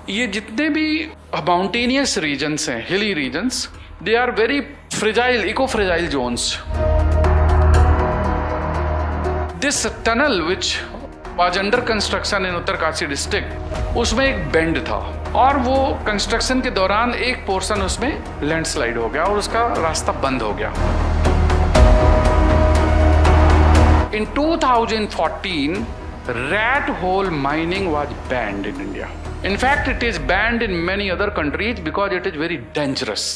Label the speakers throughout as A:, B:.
A: ये जितने भी माउंटेनियस रीजन्स हैं, hilly regions, they are very fragile, eco fragile zones. This tunnel which was under construction in Uttarkashi district, उसमें एक bend था और वो कंस्ट्रक्शन के दौरान एक पोर्शन उसमें लैंडस्लाइड हो गया और उसका रास्ता बंद हो गया. In 2014, rat hole mining was banned in India. In fact, it is banned in many other countries because it is very dangerous.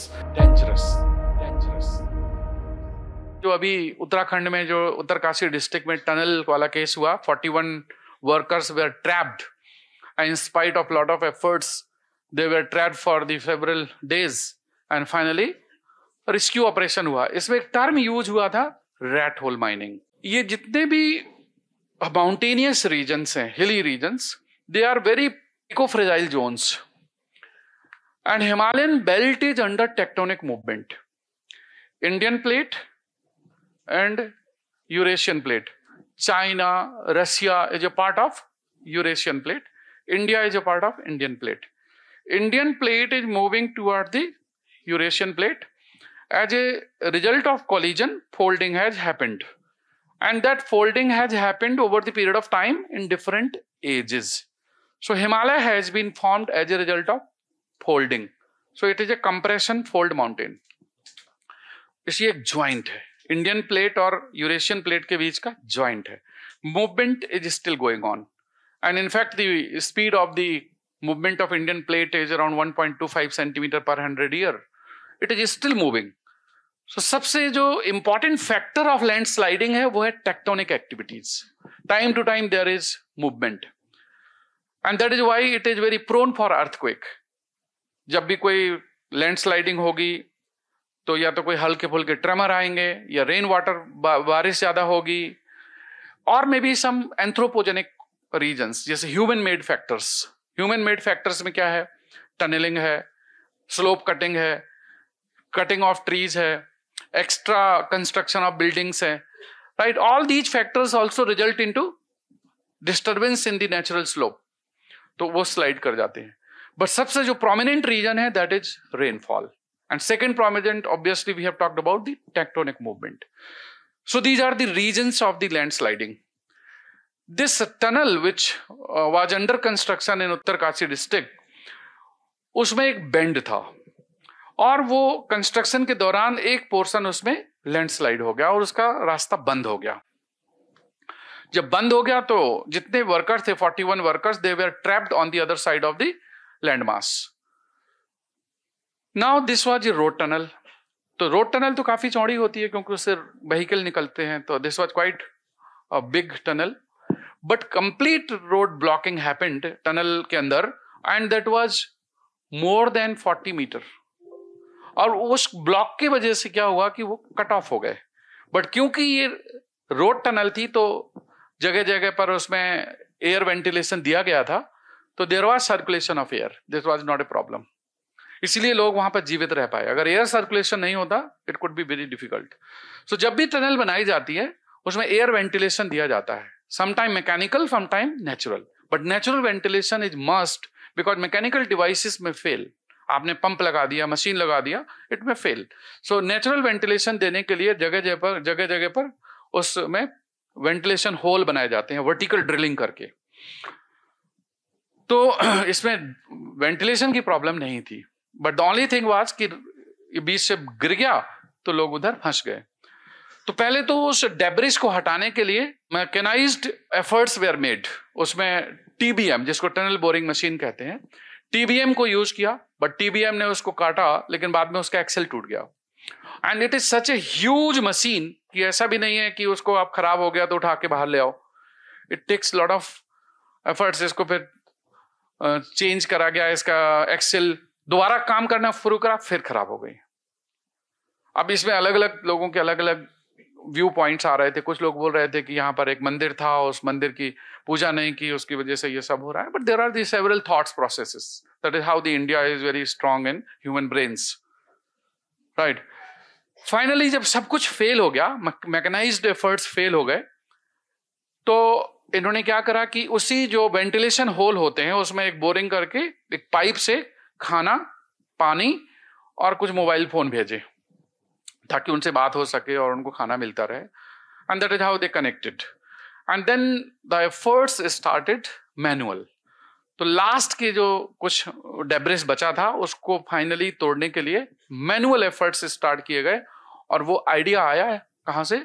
A: जो अभी उत्तराखंड में जो उत्तरकाशी डिस्ट्रिक्ट में टनल वाला केस हुआ, 41 workers were trapped. In spite of lot of efforts, they were trapped for the several days. And finally, rescue operation हुआ. इसमें एक टर्म यूज हुआ था, rat hole mining. ये जितने भी माउंटेनियस रीजन्स हैं, hilly regions, they are very eco fragile zones. And Himalayan belt is under tectonic movement. Indian plate and Eurasian plate. China, Russia is a part of Eurasian plate. India is a part of Indian plate. Indian plate is moving toward the Eurasian plate. As a result of collision, folding has happened. And that folding has happened over the period of time in different ages. So Himalaya has been formed as a result of folding. So it is a compression fold mountain. इसी एक joint है, Indian plate और Eurasian plate के बीच का joint है. Movement is still going on. And in fact, the speed of the movement of Indian plate is around 1.25 centimeter per 100 year. It is still moving. So, सबसे जो important factor of landsliding है वो है tectonic activities. Time to time there is movement, and that is why it is very prone for earthquake. जब भी कोई landsliding होगी तो या तो कोई हल्के फुल्के ट्रेमर आएंगे या रेन वाटर बारिश ज्यादा होगी, और maybe some anthropogenic reasons जैसे human made factors. Human made factors में क्या है? टनलिंग है, स्लोप कटिंग है, कटिंग ऑफ ट्रीज है, extra construction of buildings hai, right? All these factors also result into disturbance in the natural slope, तो वो slide कर जाते हैं. But सबसे जो prominent region है, that is rainfall. And second prominent, obviously we have talked about the tectonic movement. So these are the regions of the landsliding. This tunnel which was under construction in Uttarkashi district, उसमें एक bend था और वो construction के दौरान एक portion उसमें landslide हो गया और उसका रास्ता बंद हो गया. जब बंद हो गया तो जितने वर्कर्स थे, 41 workers, they were trapped on the other side of the land mass. Now this was a road tunnel. तो रोड टनल तो काफी चौड़ी होती है क्योंकि उससे व्हीकल निकलते हैं, तो this was quite a big tunnel. But complete road blocking happened tunnel के अंदर, and that was more than 40 metre. और उस ब्लॉक की वजह से क्या हुआ कि वो कट ऑफ हो गए. बट क्योंकि ये रोड टनल थी तो जगह जगह पर उसमें एयर वेंटिलेशन दिया गया था, तो there was circulation of air. This was not a problem. इसलिए लोग वहां पर जीवित रह पाए. अगर एयर सर्कुलेशन नहीं होता, it could be very difficult. So जब भी टनल बनाई जाती है उसमें एयर वेंटिलेशन दिया जाता है, sometime mechanical, sometime natural. But natural ventilation is must because mechanical devices में फेल. आपने पंप लगा दिया, मशीन लगा दिया, इट में फेल. सो नेचुरल वेंटिलेशन देने के लिए जगह जगह पर उसमें वेंटिलेशन होल बनाए जाते हैं वर्टिकल ड्रिलिंग करके. तो इसमें वेंटिलेशन की प्रॉब्लम नहीं थी. But the only thing was कि बीच से गिर गया तो लोग उधर फंस गए. तो पहले तो उस डेब्रिस को हटाने के लिए मैकेनाइज्ड एफर्ट्स वेयर मेड. उसमें टीबीएम, जिसको टनल बोरिंग मशीन कहते हैं, टीबीएम को यूज किया, बट टीबीएम ने उसको काटा, लेकिन बाद में उसका एक्सेल टूट गया. And it is such a huge machine कि ऐसा भी नहीं है कि उसको आप खराब हो गया तो उठा के बाहर ले आओ. It takes lot of efforts. इसको फिर चेंज करा गया, इसका एक्सेल दोबारा काम करना शुरू करा, फिर खराब हो गई. अब इसमें अलग अलग लोगों के अलग अलग व्यू पॉइंट्स आ रहे थे. कुछ लोग बोल रहे थे कि यहाँ पर एक मंदिर था, उस मंदिर की पूजा नहीं की, उसकी वजह से ये सब हो रहा है. But there are the several thoughts processes. That is how the India is very strong in human brains, right. Finally जब सब कुछ फेल हो गया, मैकेनाइज्ड एफर्ट्स फेल हो गए, तो इन्होंने क्या करा कि उसी जो वेंटिलेशन होल होते हैं उसमें एक बोरिंग करके एक पाइप से खाना, पानी और कुछ मोबाइल फोन भेजे ताकि उनसे बात हो सके और उनको खाना मिलता रहे. And that is how they connected. And then the efforts started manual. तो लास्ट के जो कुछ डेब्रिस बचा था उसको फाइनली तोड़ने के लिए मैनुअल एफर्ट्स स्टार्ट किए गए. और वो आइडिया आया है कहां से?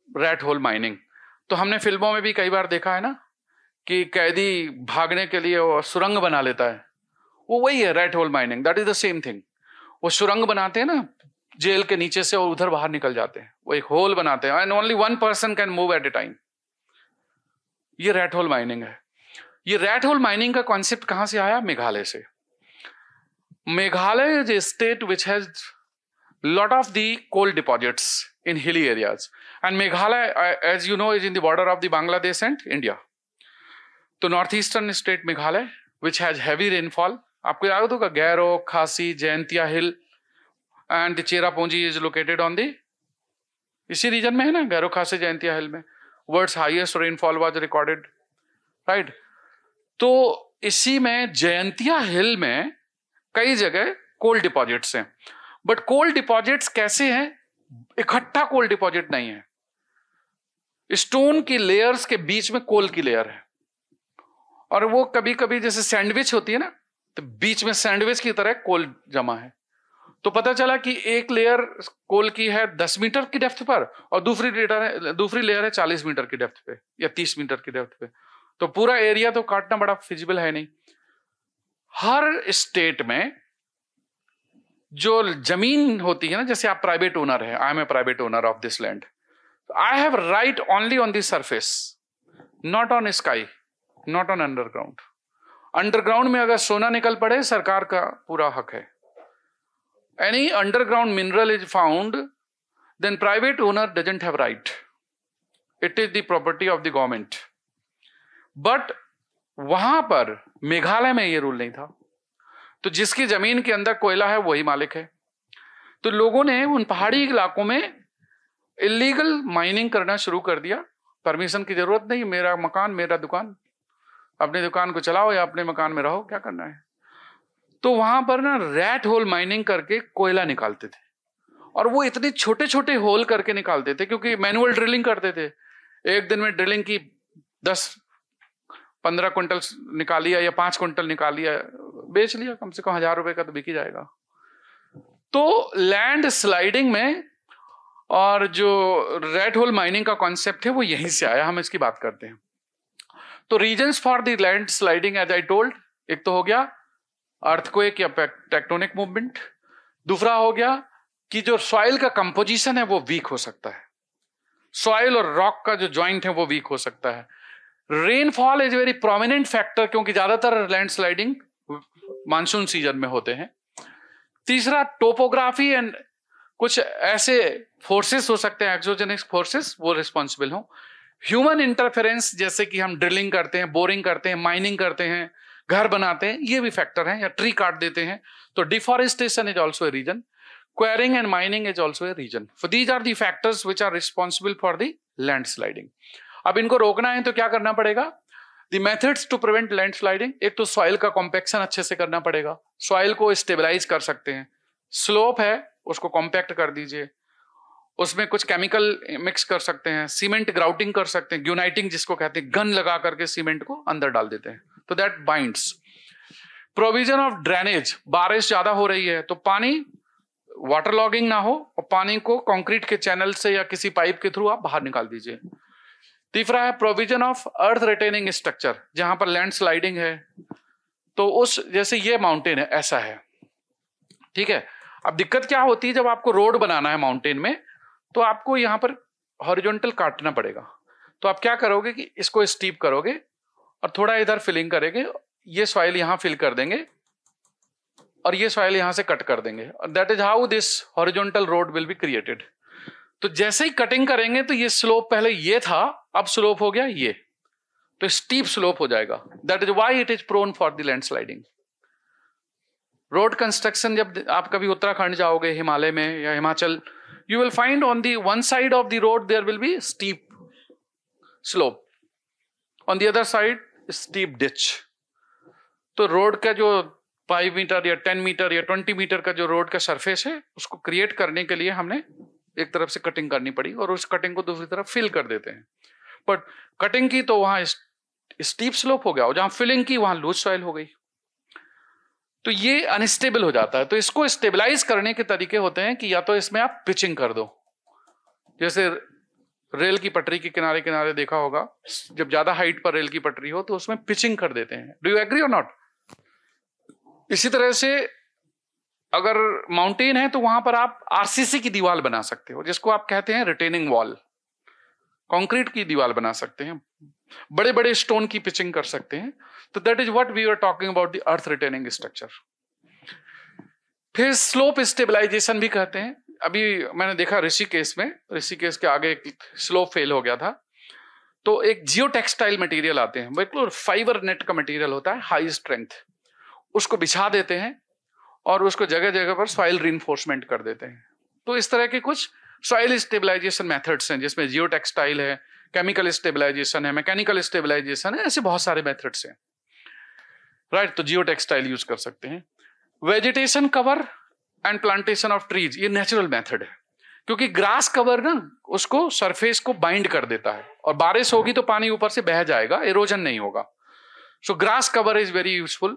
A: Rat hole mining. तो हमने फिल्मों में भी कई बार देखा है ना कि कैदी भागने के लिए वो सुरंग बना लेता है. वो वही है rat hole mining. That is the same thing. वो सुरंग बनाते हैं ना जेल के नीचे से और उधर बाहर निकल जाते हैं. वो एक होल बनाते हैं and only one person can move at A time. ये रैट होल माइनिंग है. ये रैट होल माइनिंग का कॉन्सेप्ट कहां से आया? मेघालय से. Meghalaya is a state which has lot of the coal deposits in hilly areas, and Meghalaya, as you know, is in the border of the Bangladesh and India. तो northeastern state Meghalaya, which has heavy rainfall. आपको याद होगा Garo, Khasi, Jaintia hill and the Cherrapunji is located on the इसी region में है ना, Garo, Khasi, Jaintia hill में world's highest rainfall was recorded, right. तो इसी में जयंतिया हिल में कई जगह कोल डिपॉजिट्स हैं. बट कोल डिपॉजिट्स कैसे हैं? इकट्ठा कोल डिपॉजिट नहीं है. स्टोन की लेयर्स के बीच में कोल की लेयर है. और वो कभी कभी जैसे सैंडविच होती है ना, तो बीच में सैंडविच की तरह कोल जमा है. तो पता चला कि एक लेयर कोल की है 10 मीटर की डेप्थ पर और दूसरी लेयर है 40 मीटर की डेप्थ पे या 30 मीटर की डेप्थ पे. तो पूरा एरिया तो काटना बड़ा फिजिबल है नहीं. हर स्टेट में जो जमीन होती है ना, जैसे आप प्राइवेट ओनर है, I am a private owner of this land, I have right only on the surface, not on sky, not on underground. Underground में अगर सोना निकल पड़े सरकार का पूरा हक है. Any underground mineral is found, then private owner doesn't have right. It is the property of the government. But वहां पर मेघालय में ये रूल नहीं था. तो जिसकी जमीन के अंदर कोयला है वही मालिक है. तो लोगों ने उन पहाड़ी इलाकों में इलीगल माइनिंग करना शुरू कर दिया. परमिशन की जरूरत नहीं, मेरा मकान मेरा दुकान, अपनी दुकान को चलाओ या अपने मकान में रहो, क्या करना है. तो वहां पर ना रैट होल माइनिंग करके कोयला निकालते थे. और वो इतने छोटे छोटे होल करके निकालते थे क्योंकि मैनुअल ड्रिलिंग करते थे. एक दिन में ड्रिलिंग की 10-15 क्विंटल निकाल लिया या 5 क्विंटल निकाल लिया, बेच लिया, कम से कम 1000 रुपए का तो बिक ही जाएगा. तो लैंड स्लाइडिंग में और जो रैट होल माइनिंग का कॉन्सेप्ट है वो यहीं से आया. हम इसकी बात करते हैं. तो reasons for the land sliding as I told, एक तो हो गया अर्थक्वेक या टेक्टोनिक मूवमेंट. दूसरा हो गया कि जो सॉइल का कंपोजिशन है वो वीक हो सकता है. सॉइल और रॉक का जो ज्वाइंट है वो वीक हो सकता है. Rainfall is very prominent factor क्योंकि ज्यादातर लैंड स्लाइडिंग मानसून सीजन में होते हैं. तीसरा टोपोग्राफी एंड कुछ ऐसे फोर्सेस हो सकते हैं, एक्सोजेनिक फोर्सेस, वो रिस्पॉन्सिबल हो. ह्यूमन इंटरफेरेंस, जैसे कि हम ड्रिलिंग करते हैं, बोरिंग करते हैं, माइनिंग करते हैं, घर बनाते हैं, ये भी फैक्टर है. या ट्री काट देते हैं. तो deforestation is also a reason. Quarrying and mining is also a reason. For these are the factors which are responsible for the land sliding. अब इनको रोकना है तो क्या करना पड़ेगा? The methods to prevent land sliding, एक तो सॉइल का कॉम्पैक्शन अच्छे से करना पड़ेगा. सॉइल को स्टेबलाइज कर सकते हैं. स्लोप है उसको कॉम्पैक्ट कर दीजिए. उसमें कुछ केमिकल मिक्स कर सकते हैं. सीमेंट ग्राउटिंग कर सकते हैं, ग्यूनाइटिंग जिसको कहते हैं, गन लगा करके सीमेंट को अंदर डाल देते हैं तो that binds. Provision of drainage, बारिश ज्यादा हो रही है तो पानी वाटर लॉगिंग ना हो और पानी को कंक्रीट के चैनल से या किसी पाइप के थ्रू आप बाहर निकाल दीजिए. तीसरा है provision of earth retaining structure. जहां पर लैंड स्लाइडिंग है तो उस, जैसे ये माउंटेन है ऐसा है, ठीक है. अब दिक्कत क्या होती है जब आपको रोड बनाना है माउंटेन में, तो आपको यहां पर हॉरिजॉन्टल काटना पड़ेगा. तो आप क्या करोगे कि इसको स्टीप करोगे और थोड़ा इधर फिलिंग करेंगे, ये सॉइल यहां फिल कर देंगे और ये सॉइल यहां से कट कर देंगे. That is how this horizontal road will be created. तो जैसे ही कटिंग करेंगे तो ये स्लोप पहले ये था, अब स्लोप हो गया ये, तो स्टीप स्लोप हो जाएगा. That is why it is prone for the land sliding. Road construction, जब आप कभी उत्तराखंड जाओगे, हिमालय में या Himachal, you will find on the one side of the road there will be steep slope, on the other side steep ditch. तो road का जो 5 metre या 10 मीटर या 20 मीटर का जो रोड का सरफेस है, उसको क्रिएट करने के लिए हमने एक तरफ से कटिंग करनी पड़ी और उस कटिंग को दूसरी तरफ फिल कर देते हैं। बट कटिंग की तो वहां स्टीप स्लोप हो गया, और जहां फिलिंग की वहां लूज सॉइल हो गई, तो ये अनस्टेबल हो जाता है। तो इसको स्टेबलाइज करने के तरीके होते हैं कि या तो इसमें आप पिचिंग कर दो, जैसे रेल की पटरी के किनारे किनारे देखा होगा, जब ज्यादा हाइट पर रेल की पटरी हो तो उसमें पिचिंग कर देते हैं। डू यू एग्री और नॉट? इसी तरह से अगर माउंटेन है तो वहां पर आप आरसीसी की दीवार बना सकते हो, जिसको आप कहते हैं रिटेनिंग वॉल। कंक्रीट की दीवार बना सकते हैं, बड़े बड़े स्टोन की पिचिंग कर सकते हैं। तो that is what we are talking about the earth retaining structure. फिर स्लोप स्टेबलाइजेशन भी कहते हैं। अभी मैंने देखा ऋषिकेश में, ऋषिकेश के आगे एक स्लोप फेल हो गया था, तो एक जियो टेक्सटाइल मटेरियल आते हैं, बिल्कुल फाइबर नेट का मटेरियल होता है, हाई स्ट्रेंथ, उसको बिछा देते हैं और उसको जगह जगह पर सॉइल रीइंफोर्समेंट कर देते हैं। तो इस तरह के कुछ सॉइल स्टेबलाइजेशन मेथड्स हैं, जिसमें जियो टेक्सटाइल है, केमिकल स्टेबलाइजेशन है, मैकेनिकल स्टेबलाइजेशन है, ऐसे बहुत सारे मेथड्स हैं, राइट। तो जियो टेक्सटाइल यूज कर सकते हैं। Vegetation cover and plantation of trees, ये नेचुरल मेथड है, क्योंकि ग्रास कवर ना उसको सरफेस को बाइंड कर देता है, और बारिश होगी तो पानी ऊपर से बह जाएगा, इरोजन नहीं होगा। So grass cover is very useful.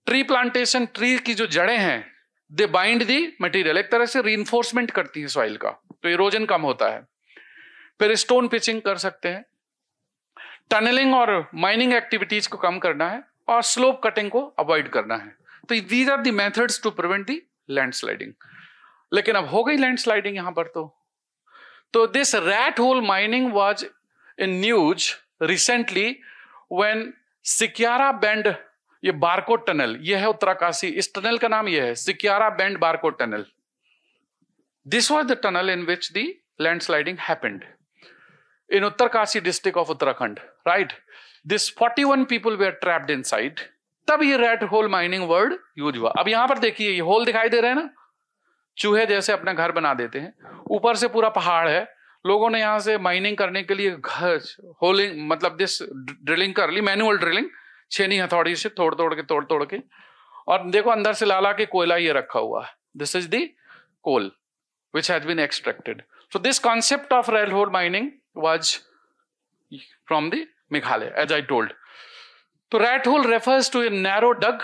A: Tree plantation, tree की जो जड़ें हैं दे बाइंड दी मटेरियल, एक तरह से रीइंफोर्समेंट करती है सॉइल का, तो इरोजन कम होता है। फिर स्टोन पिचिंग कर सकते हैं, टनलिंग और माइनिंग एक्टिविटीज को कम करना है, और स्लोप कटिंग को अवॉइड करना है। तो these are the methods to prevent the landsliding. लेकिन अब हो गई लैंडस्लाइडिंग यहां पर। तो this rat hole mining was in news recently when Silkyara bend, ये बारकोड टनल, ये है उत्तराकाशी, इस टनल का नाम ये है Silkyara bend Barkot tunnel. This was the tunnel in which the landsliding happened in Uttarkasi district of Uttarakhand, right? This 41 people were trapped inside. तब ये red hole mining word use हुआ। अब यहां पर देखिए, ये होल दिखाई दे रहे हैं ना, चूहे जैसे अपना घर बना देते हैं, ऊपर से पूरा पहाड़ है, लोगों ने यहां से माइनिंग करने के लिए घर होलिंग, मतलब दिस ड्रिलिंग कर ली, मैनुअल ड्रिलिंग, छेनी हथौड़ी से तोड़ तोड़ के, और देखो अंदर से लाला के कोयला ये रखा हुआ है। This is the coal which has been extracted. So this concept of red hole mining was from the Meghalaya, as I told. So rat hole refers to a narrow dug.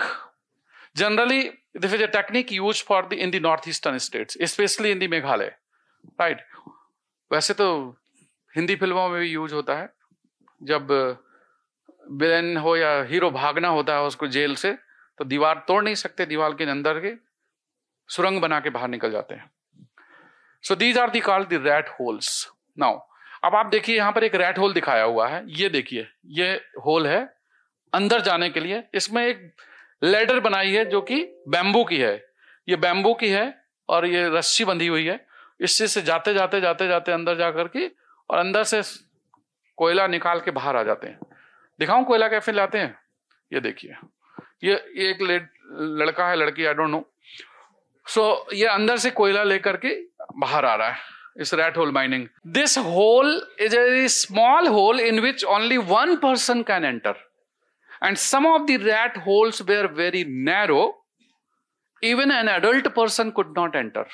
A: Generally, this is a technique used for in the northeastern states, especially in the Meghalaya, right? वैसे तो हिंदी फिल्मों में भी use होता है, जब villain हो या हीरो भागना होता है उसको जेल से, तो दीवार तोड़ नहीं सकते, दीवार के अंदर के सुरंग बना के बाहर निकल जाते हैं। So these are called the rat holes. Now, अब आप देखिए यहां पर एक रैट होल दिखाया हुआ है, ये देखिए, ये होल है अंदर जाने के लिए। इसमें एक लैडर बनाई है जो कि बैम्बू की है, ये बैम्बू की है और ये रस्सी बंधी हुई है। इससे से जाते जाते अंदर जा करके और अंदर से कोयला निकाल के बाहर आ जाते हैं। दिखाऊं कोयला कैसे लाते हैं? ये देखिए, ये एक लड़का है, लड़की, आई डोंट नो। सो ये अंदर से कोयला लेकर के बाहर आ रहा है, इस rat hole mining. This hole is a small hole in which only one person can enter, and some of the rat holes were very narrow, even an adult person could not enter.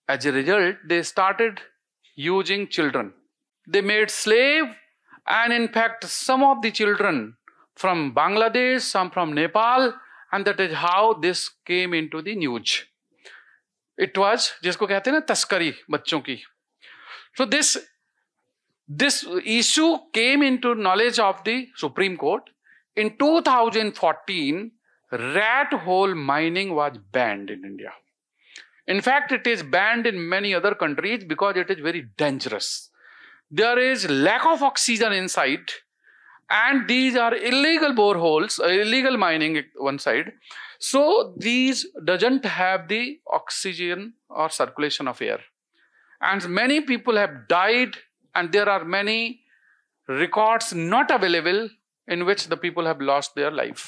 A: As a result, they started using children. They made slave, and in fact some of the children from Bangladesh, some from Nepal, and that is how this came into the news. It was, जिसको कहते हैं ना तस्करी बच्चों की। So this issue came into knowledge of the Supreme Court. In 2014, rat hole mining was banned in India. In fact, it is banned in many other countries because it is very dangerous. There is lack of oxygen inside, and these are illegal boreholes, illegal mining one side. So these doesn't have the oxygen or circulation of air, and many people have died, and there are many records not available in which the people have lost their life.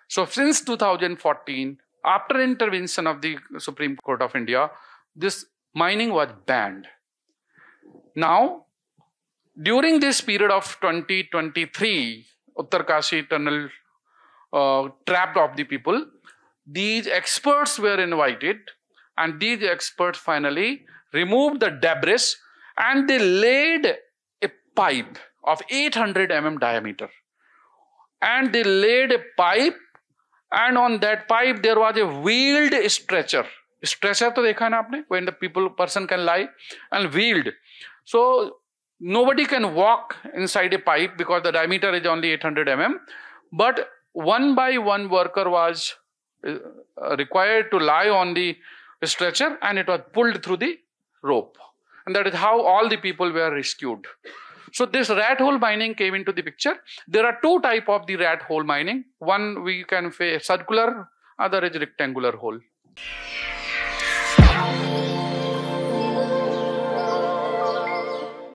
A: So since 2014, after intervention of the Supreme Court of India, this mining was banned. Now During this period of 2023, Uttarkashi tunnel trapped of the people, these experts were invited, and these experts finally removed the debris and they laid a pipe of 800 diameter. And they laid a pipe, and on that pipe there was a wheeled stretcher. Stretcher to dekha na aapne, when the person can lie, and wheeled. So nobody can walk inside a pipe because the diameter is only 800 but one by one worker was required to lie on the stretcher, and it was pulled through the rope. And that is how all the people were rescued. So this rat hole mining came into the picture. There are two types of the rat hole mining. One we can say circular, other is rectangular hole.